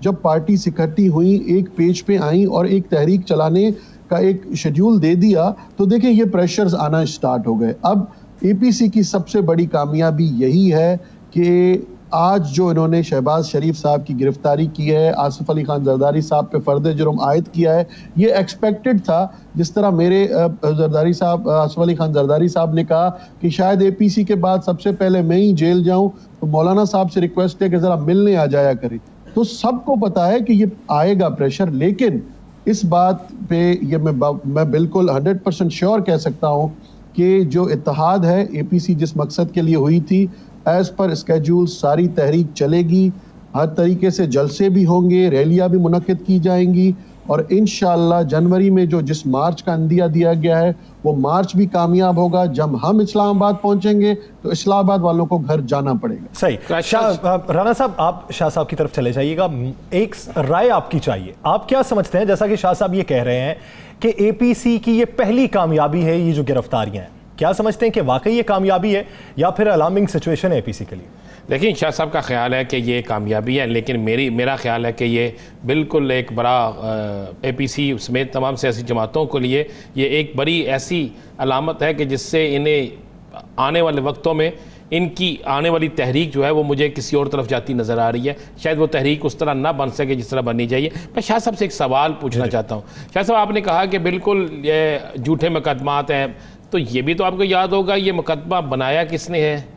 जब पार्टी इकट्ठी हुई, एक पेज पे आई और एक तहरीक चलाने का एक शेड्यूल दे दिया, तो देखें ये प्रेशर्स आना स्टार्ट हो गए। अब एपीसी की सबसे बड़ी कामयाबी यही है कि आज जो इन्होंने शहबाज शरीफ साहब की गिरफ्तारी की है, आसिफ अली खान जरदारी साहब पे फर्द जुर्म आयद किया है, ये एक्सपेक्टेड था। जिस तरह मेरे जरदारी साहब, आसिफ अली खान जरदारी साहब ने कहा कि शायद एपीसी के बाद सबसे पहले मैं ही जेल जाऊं, तो मौलाना साहब से रिक्वेस्ट है कि जरा मिलने आ जाया करें। तो सबको पता है कि ये आएगा प्रेशर, लेकिन इस बात पे ये मैं बिल्कुल 100% श्योर कह सकता हूं कि जो इत्तेहाद है एपीसी जिस मकसद के लिए हुई थी, एज पर स्केड्यूल सारी तहरीक चलेगी, हर तरीके से जलसे भी होंगे, रैलियां भी मुनक्किद की जाएंगी और इंशाअल्लाह जनवरी में जो जिस मार्च का अंदिया दिया गया है वो मार्च भी कामयाब होगा। जब हम इस्लामाबाद पहुंचेंगे तो इस्लामाबाद वालों को घर जाना पड़ेगा। सही। राणा साहब, आप शाह साहब की तरफ चले जाइएगा, एक राय आपकी चाहिए। आप क्या समझते हैं, जैसा कि शाह साहब ये कह रहे हैं कि एपीसी की ये पहली कामयाबी है, ये जो गिरफ्तारियां हैं, क्या समझते हैं कि वाकई ये कामयाबी है या फिर अलार्मिंग सिचुएशन है एपीसी के लिए? देखिए, शाह साहब का ख्याल है कि ये कामयाबी है, लेकिन मेरा ख्याल है कि ये बिल्कुल एक बड़ा एपीसी समेत तमाम सियासी जमातों के लिए ये एक बड़ी ऐसी अलामत है कि जिससे इन्हें आने वाले वक्तों में इनकी आने वाली तहरीक जो है वो मुझे किसी और तरफ जाती नज़र आ रही है। शायद वो तहरीक उस तरह ना बन सके जिस तरह बननी चाहिए। मैं शाह साहब से एक सवाल पूछना चाहता हूँ। शाह साहब, आपने कहा कि बिल्कुल ये झूठे मुकदमात हैं, तो ये भी तो आपको याद होगा ये मुकदमा बनाया किसने है?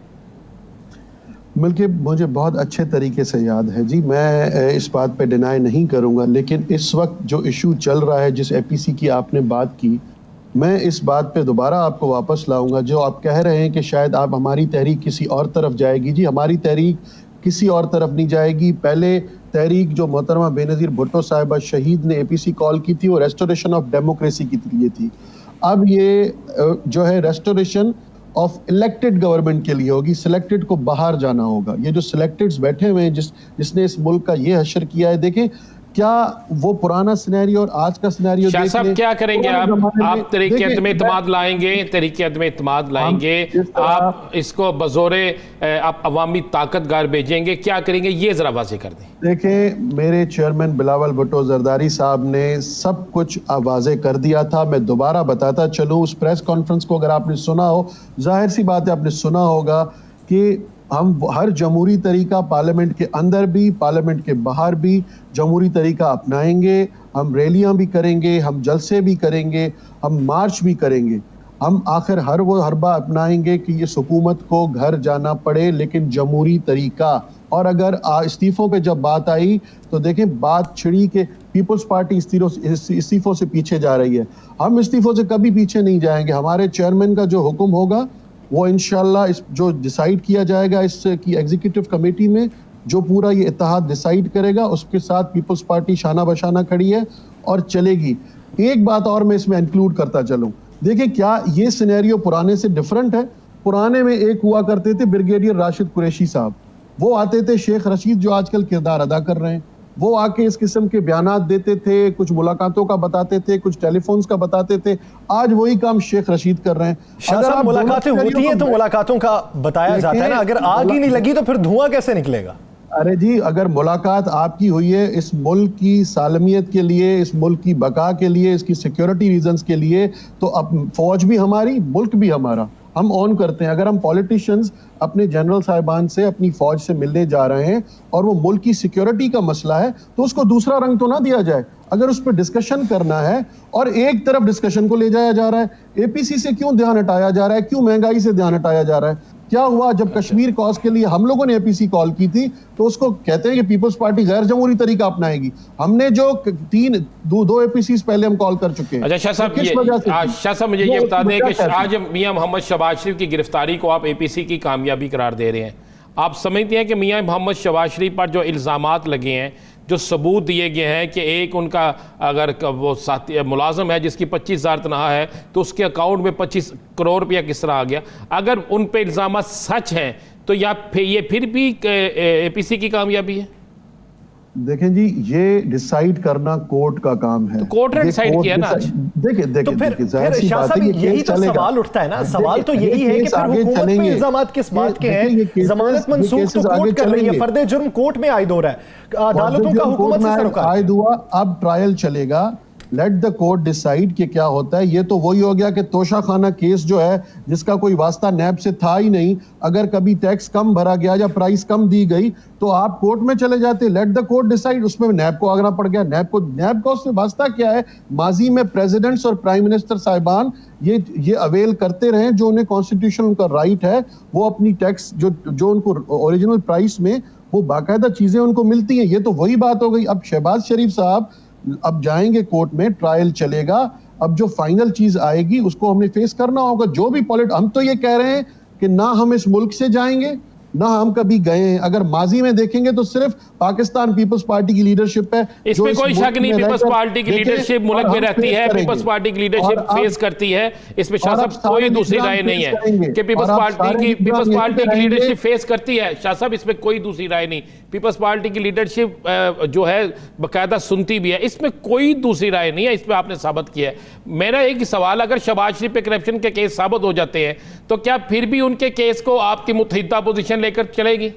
बल्कि मुझे बहुत अच्छे तरीके से याद है जी, मैं इस बात पे डिनाई नहीं करूंगा, लेकिन इस वक्त जो इशू चल रहा है, जिस एपीसी की आपने बात की, मैं इस बात पे दोबारा आपको वापस लाऊंगा। जो आप कह रहे हैं कि शायद आप हमारी तहरीक किसी और तरफ जाएगी, जी हमारी तहरीक किसी और तरफ नहीं जाएगी। पहले तहरीक जो मोहतरमा बेनज़ीर भुट्टो साहिबा शहीद ने एपीसी कॉल की थी वो रेस्टोरेशन ऑफ डेमोक्रेसी के लिए थी। अब ये जो है रेस्टोरेशन ऑफ इलेक्टेड गवर्नमेंट के लिए होगी, सिलेक्टेड को बाहर जाना होगा। ये जो सिलेक्टेड्स बैठे हुए हैं जिसने इस मुल्क का ये हशर किया है, देखें क्या वो पुराना सिनेरियो और आज का सिनेरियो शाह साहब क्या करेंगे आप तरीके अदम इत्मीद लाएंगे, तरीके अदम इत्मीद लाएंगे, आप इसको बज़ोरे आप अवामी ताकतगार भेजेंगे, क्या करेंगे ये जरा वाज़ेह कर दें। देखें, मेरे चेयरमैन बिलावल भुट्टो जरदारी साहब ने सब कुछ वाज़ेह कर दिया था। मैं दोबारा बताता चलूँ, उस प्रेस कॉन्फ्रेंस को अगर आपने सुना हो, जाहिर सी बात है आपने सुना होगा कि हम हर जमहूरी तरीका पार्लियामेंट के अंदर भी पार्लियामेंट के बाहर भी जमहूरी तरीका अपनाएंगे। हम रैलियां भी करेंगे, हम जलसे भी करेंगे, हम मार्च भी करेंगे। हम आखिर हर वो हरबा अपनाएंगे कि ये हुकूमत को घर जाना पड़े, लेकिन जमहूरी तरीका। और अगर इस्तीफों पे जब बात आई तो देखें बात छिड़ी के पीपल्स पार्टी इस्तीफों से पीछे जा रही है। हम इस्तीफों से कभी पीछे नहीं जाएंगे। हमारे चेयरमैन का जो हुक्म होगा वो इंशाल्लाह इस जो डिसाइड किया जाएगा इसकी एग्जीक्यूटिव कमेटी में, जो पूरा ये इत्तेहाद डिसाइड करेगा, उसके साथ पीपल्स पार्टी शाना बशाना खड़ी है और चलेगी। एक बात और मैं इसमें इंक्लूड करता चलूं, देखिए क्या ये सिनेरियो पुराने से डिफरेंट है। पुराने में एक हुआ करते थे ब्रिगेडियर राशिद कुरैशी साहब, वो आते थे, शेख रशीद जो आजकल किरदार अदा कर रहे हैं, वो आके इस किस्म के बयानात देते थे, कुछ मुलाकातों का बताते थे, कुछ टेलीफोन्स का बताते थे। आज वही काम शेख रशीद कर रहे हैं। अगर मुलाकातें होती हैं तो मुलाकातों का बताया जाता है ना, अगर आग ही नहीं लगी तो फिर धुआं कैसे निकलेगा? अरे जी, अगर मुलाकात आपकी हुई है इस मुल्क की सालमियत के लिए, इस मुल्क की बका के लिए, इसकी सिक्योरिटी रीजंस के लिए, तो अब फौज भी हमारी, मुल्क भी हमारा, हम ऑन करते हैं। अगर हम पॉलिटिशियंस अपने जनरल साहिबान से, अपनी फौज से मिलने जा रहे हैं और वो मुल्क की सिक्योरिटी का मसला है, तो उसको दूसरा रंग तो ना दिया जाए। अगर उस पर डिस्कशन करना है और एक तरफ डिस्कशन को ले जाया जा रहा है, एपीसी से क्यों ध्यान हटाया जा रहा है, क्यों महंगाई से ध्यान हटाया जा रहा है? क्या हुआ जब कश्मीर कॉज के लिए हम लोगों ने एपीसी कॉल की थी तो उसको कहते हैं कि पीपल्स पार्टी गैर जमहूरी तरीका अपनाएगी। हमने जो दो एपीसी पहले हम कॉल कर चुके हैं। अच्छा शाह साहब, मुझे ये बता दें कि आज मियां मोहम्मद शहबाज शरीफ की गिरफ्तारी को आप एपीसी की कामयाबी करार दे रहे हैं। आप समझते हैं कि मियां मोहम्मद शहबाज शरीफ पर जो इल्ज़ामात लगे हैं, जो सबूत दिए गए हैं कि एक उनका अगर वो साथी मुलाजम है जिसकी 25,000 तनख्वाह है तो उसके अकाउंट में 25 करोड़ रुपया किस तरह आ गया, अगर उन पे इल्ज़ामात सच हैं तो ये फिर भी एपीसी की कामयाबी है? देखें जी, ये डिसाइड करना कोर्ट का काम है। तो कोर्ट ने डिसाइड किया ना आज। देखिए तो फिर शाह साहब यही तो सवाल उठता है ना, सवाल तो यही है कि फिर हुकूमत पे इल्जामात किस बात के हैं? जमानत मंसूख तो कोर्ट कर रही है, फर्दे जुर्म कोर्ट में आयद हो रहा है, अदालतों का हुकूमत से सरोकार आयद हुआ, अब ट्रायल चलेगा। लेट द कोर्ट डिसाइड कि क्या होता है। ये तो वही हो गया कि तोशा खाना केस जो है, जिसका कोई वास्ता नैब से था ही नहीं, अगर कभी टैक्स कम भरा गया या प्राइस कम दी गई तो आप कोर्ट में चले जाते। Let the court decide. उसमें नैब को आगना पड़ गया। नैब को उससे वास्ता क्या है? माजी में प्रेसिडेंट्स और प्राइम मिनिस्टर साहिबान ये अवेल करते रहे, जो उन्हें कॉन्स्टिट्यूशन उनका राइट है, वो अपनी टैक्स जो उनको ओरिजिनल प्राइस में वो बाकायदा चीजें उनको मिलती हैं। ये तो वही बात हो गई। अब शहबाज शरीफ साहब अब जाएंगे कोर्ट में, ट्रायल चलेगा। अब जो फाइनल चीज आएगी उसको हमने फेस करना होगा। जो भी हम तो ये कह रहे हैं कि ना हम इस मुल्क से जाएंगे, ना हम कभी गए हैं। अगर माजी में देखेंगे तो सिर्फ पाकिस्तान पीपल्स पार्टी की लीडरशिप है। इसमें कोई शक नहीं, पीपल्स पार्टी की लीडरशिप मुल्क में रहती है, पीपल्स पार्टी की लीडरशिप फेस करती है। इसमें शाह साहब कोई दूसरी राय नहीं है कि पीपल्स पार्टी की लीडरशिप फेस करती है। शाह साहब इसमें कोई दूसरी राय नहीं। पीपल्स पार्टी की लीडरशिप जो है बाकायदा सुनती भी है, इसमें कोई दूसरी राय नहीं है। इस पर आपने साबित किया है। मेरा एक ही सवाल, अगर शहबाज शरीफ पे करप्शन के केस साबित हो जाते हैं तो क्या फिर भी उनके केस को आपकी मुत्तहिदा पोजीशन लेकर चलेगी?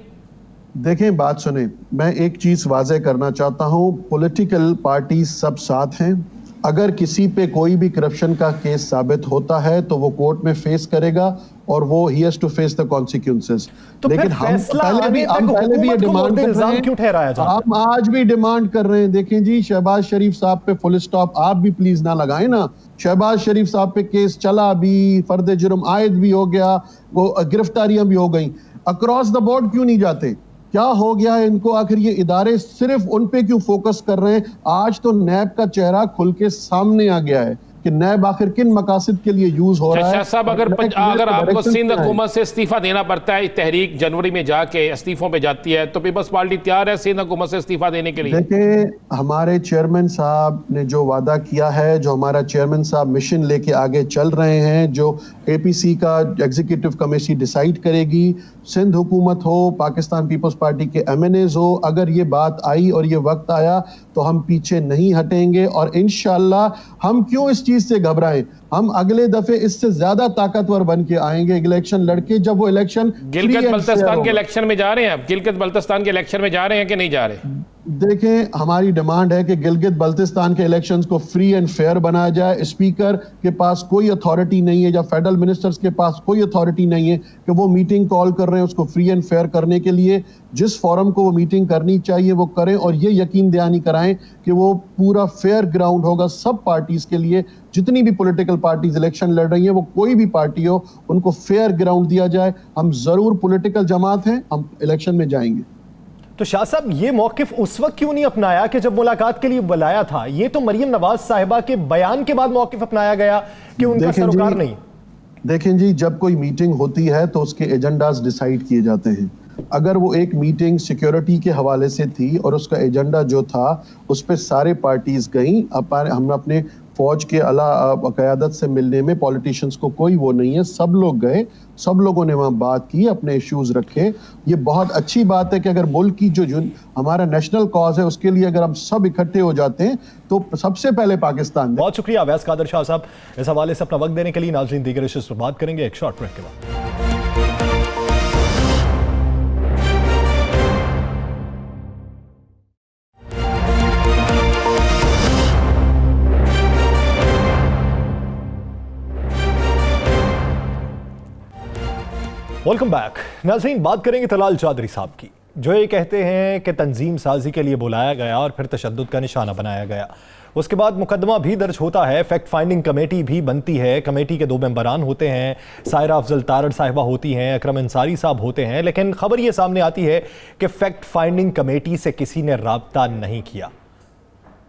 देखें, बात सुने, मैं एक चीज वाजे करना चाहता हूं। पॉलिटिकल पार्टी सब साथ हैं। अगर किसी पे कोई भी करप्शन का केस साबित होता है तो वो कोर्ट में फेस करेगा और वो ही has to face the consequences. लेकिन हम पहले भी ये डिमांड कर रहे हैं, हम आज भी डिमांड कर रहे हैं। देखें जी, शहबाज शरीफ साहब पे फुल स्टॉप आप भी प्लीज ना लगाएं ना। शहबाज शरीफ साहब पे केस चला भी, फर्द जुर्म आयद भी हो गया, वो गिरफ्तारियां भी हो गई। अक्रॉस द बोर्ड क्यों नहीं जाते? क्या हो गया है इनको? आखिर ये इदारे सिर्फ उन पे क्यों फोकस कर रहे हैं? आज तो नैब का चेहरा खुल के सामने आ गया है कि नैब आखिर किन मकासद के लिए यूज हो रहा है। साहब, अगर आपको सिंध हुकूमत से इस्तीफा देना पड़ता है, तहरीक जनवरी में जाके इस्तीफों पे जाती है, तो पीपल्स पार्टी तैयार है सिंध हुकूमत से इस्तीफा देने के लिए? देखिए, हमारे चेयरमैन साहब ने जो वादा किया है, जो हमारा चेयरमैन साहब मिशन लेके आगे चल रहे हैं, जो APC का एग्जीक्यूटिव कमेटी डिसाइड करेगी, सिंध हुकूमत हो, पाकिस्तान पीपल्स पार्टी के MNAs हो, अगर ये बात आई और ये वक्त आया तो हम पीछे नहीं हटेंगे। और इंशाअल्लाह हम क्यों इस चीज से घबराएं, हम अगले दफे इससे ज्यादा ताकतवर बन के आएंगे इलेक्शन लड़के, जब वो इलेक्शन गिलगित बल्तिस्तान के इलेक्शन में जा रहे हैं। आप गिलगित बल्तिस्तान के इलेक्शन में जा रहे हैं कि नहीं जा रहे? देखें, हमारी डिमांड है कि गिलगित बल्तिस्तान के इलेक्शंस को फ्री एंड फेयर बनाया जाए। स्पीकर के पास कोई अथॉरिटी नहीं है या फेडरल मिनिस्टर्स के पास कोई अथॉरिटी नहीं है कि वो मीटिंग कॉल कर रहे हैं उसको फ्री एंड फेयर करने के लिए। जिस फोरम को वो मीटिंग करनी चाहिए वो करें और ये यकीन दयानी कराएं कि वो पूरा फेयर ग्राउंड होगा सब पार्टीज के लिए। जितनी भी पॉलिटिकल पार्टीज इलेक्शन लड़ रही हैं, वो कोई भी पार्टी हो, उनको फेयर ग्राउंड दिया जाए। हम जरूर पॉलिटिकल जमात हैं, हम इलेक्शन में जाएंगे। तो शाह साहब, ये मौकिफ उस वक्त क्यों नहीं अपनाया कि जब मुलाकात के लिए बुलाया था? ये तो मरियम नवाज साहिबा के बयान के बाद मौकिफ अपनाया गया कि उनका सरोकार नहीं। देखें जी, जब कोई मीटिंग होती है तो उसके एजेंडाज डिसाइड किए जाते हैं। अगर वो एक मीटिंग सिक्योरिटी के हवाले से थी और उसका एजेंडा जो था उस पर सारे पार्टीज गई, हम अपने फौज के अला क़यादत से मिलने में पॉलिटिशियंस को कोई वो नहीं है, सब लोग गए, सब लोगों ने वहाँ बात की, अपने इश्यूज रखे। ये बहुत अच्छी बात है कि अगर मुल्क की जो हमारा नेशनल कॉज है उसके लिए अगर हम सब इकट्ठे हो जाते हैं तो सबसे पहले पाकिस्तान। बहुत शुक्रिया अवैस कादर शाह साहब इस हवाले से अपना वक्त देने के लिए। नाज़रीन, दीगर इश्यूज पर बात करेंगे एक शॉर्ट ब्रेक के बाद। Welcome back. नाज़रीन, बात करेंगे तलाल चौधरी साहब की, जो ये कहते हैं कि तंजीम साजी के लिए बुलाया गया और फिर तशद्दुद का निशाना बनाया गया। उसके बाद मुकदमा भी दर्ज होता है, फैक्ट फाइंडिंग कमेटी भी बनती है। कमेटी के 2 मेंबरान होते हैं, सायरा अफजल तारड़ साहिबा होती हैं, अकरम अंसारी साहब होते हैं। लेकिन खबर ये सामने आती है कि फैक्ट फाइंडिंग कमेटी से किसी ने राब्ता नहीं किया।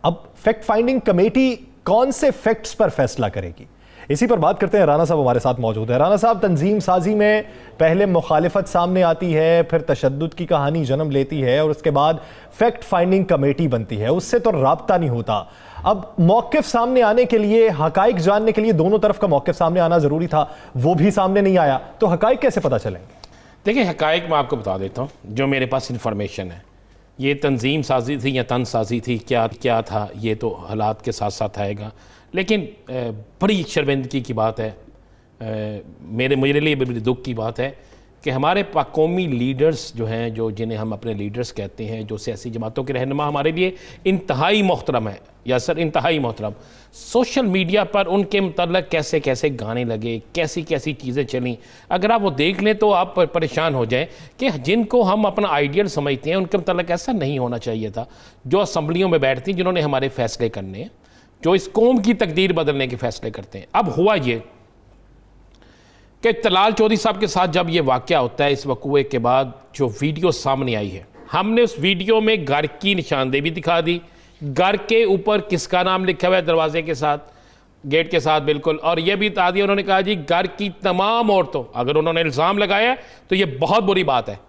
अब फैक्ट फाइंडिंग कमेटी कौन से फैक्ट्स पर फैसला करेगी, इसी पर बात करते हैं। राना साहब हमारे साथ मौजूद है। राना साहब, तंजीम साजी में पहले मुखालिफत सामने आती है, फिर तशद्दुद की कहानी जन्म लेती है और उसके बाद फैक्ट फाइंडिंग कमेटी बनती है, उससे तो राब्ता नहीं होता। अब मौक़िफ़ सामने आने के लिए, हकाइक जानने के लिए दोनों तरफ का मौक़िफ़ सामने आना ज़रूरी था, वो भी सामने नहीं आया, तो हकाइक कैसे पता चलेंगे? देखिए, हकाइक मैं आपको बता देता हूँ, जो मेरे पास इंफॉर्मेशन है। ये तंजीम साजी थी या तन साजी थी, क्या क्या था, ये तो हालात के साथ साथ आएगा। लेकिन बड़ी शर्मिंदगी की बात है, मेरे लिए बड़ी दुख की बात है कि हमारे कौमी लीडर्स जो हैं, जो जिन्हें हम अपने लीडर्स कहते हैं, जो सियासी जमातों के रहनुमा हमारे लिए इंतहाई मोहतरम है, या सर इंतहाई मोहतरम, सोशल मीडिया पर उनके मतलब कैसे कैसे गाने लगे, कैसी कैसी चीज़ें चली, अगर आप वो देख लें तो आप परेशान हो जाएं कि जिनको हम अपना आइडियल समझते हैं उनके मतलब ऐसा नहीं होना चाहिए था। जो असम्बलियों में बैठती, जिन्होंने हमारे फैसले करने हैं, जो इस कौम की तकदीर बदलने के फैसले करते हैं। अब हुआ ये कि तलाल चौधरी साहब के साथ जब ये वाक़या होता है, इस वक़ूए के बाद जो वीडियो सामने आई है, हमने उस वीडियो में घर की निशानदेही भी दिखा दी, घर के ऊपर किसका नाम लिखा हुआ है दरवाजे के साथ, गेट के साथ बिल्कुल, और ये भी बता दिया उन्होंने, कहा जी घर की तमाम औरतों, अगर उन्होंने इल्ज़ाम लगाया तो ये बहुत बुरी बात है,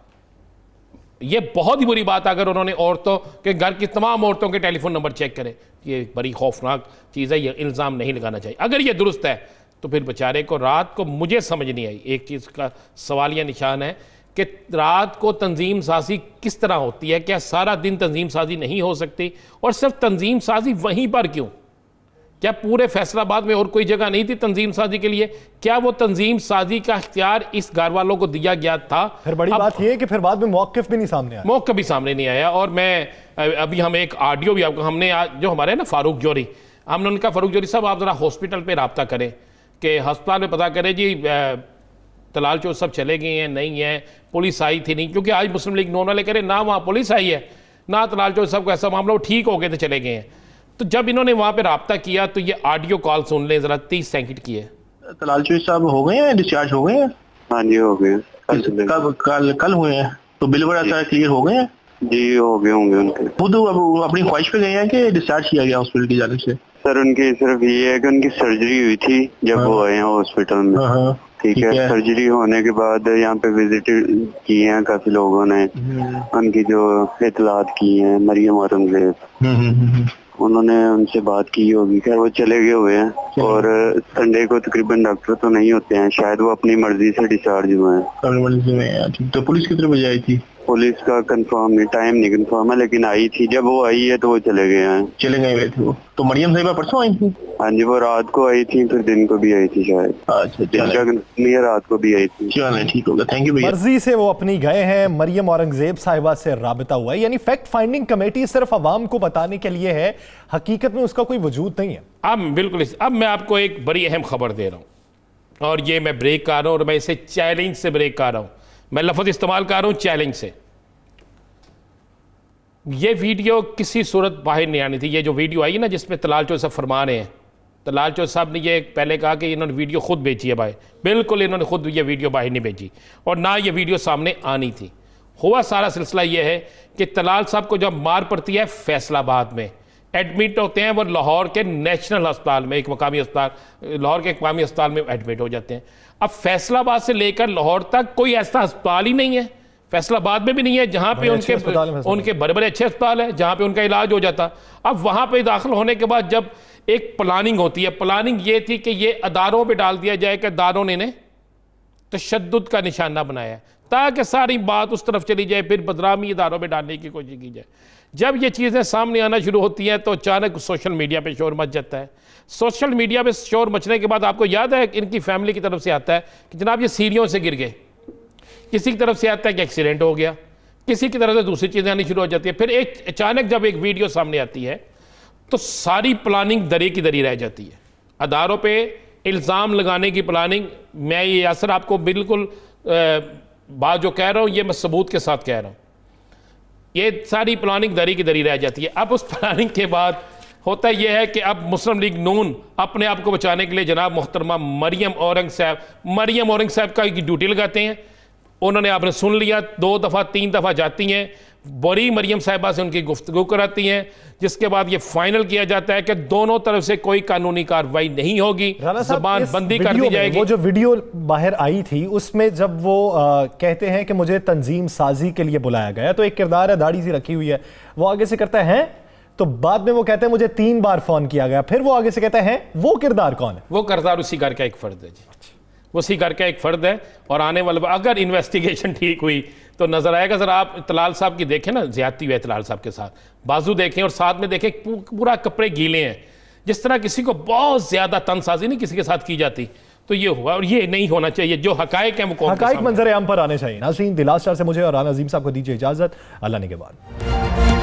ये बहुत ही बुरी बात है अगर उन्होंने औरतों के घर की तमाम औरतों के टेलीफोन नंबर चेक करें, ये बड़ी खौफनाक चीज़ है, ये इल्ज़ाम नहीं लगाना चाहिए। अगर ये दुरुस्त है तो फिर बेचारे को रात को, मुझे समझ नहीं आई, एक चीज़ का सवालिया निशान है कि रात को तंजीम साजी किस तरह होती है, क्या सारा दिन तंजीम साजी नहीं हो सकती, और सिर्फ तंजीम साजी वहीं पर क्यों, क्या पूरे फैसलाबाद में और कोई जगह नहीं थी तंजीम साजी के लिए? क्या वो तंजीम साजी का इख्तियार इस घर वालों को दिया गया था? फिर बड़ी बात यह है कि फिर बाद में मौक़िफ़ भी नहीं सामने आया, मौक़िफ़ भी सामने नहीं आया। और मैं अभी हम एक ऑडियो भी आपको, हमने जो हमारे ना फारूक जोरी, हमने उनका, फारूक जोरी साहब आप ज़रा हॉस्पिटल पर रब्ता करें कि अस्पताल में पता करें जी तलाल चौधरी सब चले गए हैं, नहीं है, पुलिस आई थी नहीं, क्योंकि आज मुस्लिम लीग नून वाले करें ना वहाँ पुलिस आई है ना तलाल चौधरी साहब को ऐसा मामला, वो ठीक हो गए थे, चले गए हैं। तो जब इन्होंने वहाँ पे रब्ता किया तो ये ऑडियो कॉल सुन लें ज़रा, 30 सेकंड की है। तलाल चौधरी साहब हो गए हैं, डिस्चार्ज हो गए हैं? हाँ जी हो गए। कल हुए हैं? तो बिल वगैरह सारे क्लियर हो गए हैं? जी हो गए होंगे उनके। खुद अब अपनी ख्वाहिश पे गए हैं कि डिस्चार्ज किया गया हॉस्पिटल की जाने से? सर उनकी सिर्फ ये है कि उनकी सर्जरी हुई थी जब वो आए हैं हॉस्पिटल में, ठीक है। सर्जरी होने के बाद यहाँ पे विजिट किए हैं काफी लोगों ने, उनकी जो इतलात की हैं, मरियम औरंगजेब, उन्होंने उनसे बात की होगी, खैर वो चले गए हुए हैं, और संडे को तकरीबन डॉक्टर तो नहीं होते हैं, शायद वो अपनी मर्जी से डिस्चार्ज हुए हैं। अपनी मर्जी में। तो पुलिस कितने बजे आई थी? पुलिस का कंफर्म नहीं, टाइम नहीं कंफर्म है, लेकिन आई थी, जब वो आई है तो वो चले गए हैं। चले गए थे वो? तो मरियम साहिबा परसों आई थी? हाँ जी, वो रात को आई थी, फिर दिन को भी आई थी शायद। अच्छा, रात को भी आई थी। चलो ठीक होगा, थैंक यू भैया। मर्जी से वो अपनी गए हैं। मरियम औरंगजेब साहिबा से राबिता हुआ है, यानी फैक्ट फाइंडिंग कमेटी सिर्फ अवाम को बताने के लिए है, हकीकत में उसका कोई वजूद नहीं है। अब बिल्कुल, अब मैं आपको एक बड़ी अहम खबर दे रहा हूँ, और ये मैं ब्रेक कर रहा हूँ, और मैं इसे चैलेंज से ब्रेक कर रहा हूँ, मैं लफ्ज़ इस्तेमाल कर रहा हूँ चैलेंज से। ये वीडियो किसी सूरत बाहर नहीं आनी थी। ये जो वीडियो आई ना जिसमें तलाल चौधरी साहब फरमा रहे हैं, तलाल चौधरी साहब ने ये पहले कहा कि इन्होंने वीडियो खुद भेजी है बाहर, बिल्कुल इन्होंने खुद ये वीडियो बाहर नहीं भेजी, और ना ये वीडियो सामने आनी थी। हुआ सारा सिलसिला ये है कि तलाल साहब को जब मार पड़ती है फैसलाबाद में, एडमिट होते हैं वो लाहौर के नेशनल अस्पताल में, एक मकामी अस्पताल, लाहौर के एक मकामी अस्पताल में एडमिट हो जाते हैं। अब फैसलाबाद से लेकर लाहौर तक कोई ऐसा अस्पताल ही नहीं है, फैसलाबाद में भी नहीं है, जहां पे उनके बड़े बड़े अच्छे अस्पताल है जहां पे उनका इलाज हो जाता। अब वहां पे दाखिल होने के बाद जब एक प्लानिंग होती है, प्लानिंग ये थी कि ये अदारों पे डाल दिया जाए कि अदारों ने तशद्दुद का निशाना बनाया है, ताकि सारी बात उस तरफ चली जाए, फिर बदनामी इदारों पे डालने की कोशिश की जाए। जब ये चीज़ें सामने आना शुरू होती हैं तो अचानक सोशल मीडिया पे शोर मच जाता है। सोशल मीडिया पे शोर मचने के बाद आपको याद है इनकी फैमिली की तरफ से आता है कि जनाब ये सीढ़ियों से गिर गए, किसी की तरफ से आता है कि एक्सीडेंट हो गया, किसी की तरफ से दूसरी चीज़ें आनी शुरू हो जाती है। फिर एक अचानक जब एक वीडियो सामने आती है तो सारी प्लानिंग दरे की दरी रह जाती है। अदारों पे इल्ज़ाम लगाने की प्लानिंग, मैं ये यासर आपको बिल्कुल बात जो कह रहा हूँ ये मैं सबूत के साथ कह रहा हूँ, ये सारी प्लानिंग दरी की दरी रह जाती है। अब उस प्लानिंग के बाद होता यह है कि अब मुस्लिम लीग नून अपने आप को बचाने के लिए जनाब मोहतरमा मरियम औरंग साहब का ड्यूटी लगाते हैं। उन्होंने आपने सुन लिया, 2 दफ़ा 3 दफ़ा जाती हैं, बड़ी मरियम साहिबा से उनकी गुफ्तगू कराती हैं, जिसके बाद ये फाइनल किया जाता है कि दोनों तरफ से कोई कानूनी कार्रवाई नहीं होगी, ज़बान बंदी कर दी जाएगी। वो जो वीडियो बाहर आई थी उसमें जब वो कहते हैं कि मुझे तंजीम साजी के लिए बुलाया गया, तो एक किरदार है, दाढ़ी सी रखी हुई है, वो आगे से करता है, तो बाद में वो कहते हैं मुझे 3 बार फोन किया गया, फिर वो आगे से कहता है वो किरदार कौन है? वो किरदार उसी घर का एक फर्द है जी, वो उसी घर का एक फ़र्द है। और आने वाले अगर इन्वेस्टिगेशन ठीक हुई तो नजर आएगा। जरा आप इतलाल साहब की देखें ना, ज्यादती हुई इतलाल साहब के साथ, बाजू देखें और साथ में देखें पूरा कपड़े गीले हैं। जिस तरह किसी को बहुत ज्यादा तनसाजी नहीं किसी के साथ की जाती, तो ये हुआ और ये नहीं होना चाहिए। जो हकायक है वो हकायक मंजर आम पर आने चाहिए। नाज़रीन, द लास्ट स्टार से मुझे और राना अजीम साहब को दीजिए इजाजत। अल्लाह ने के बाद।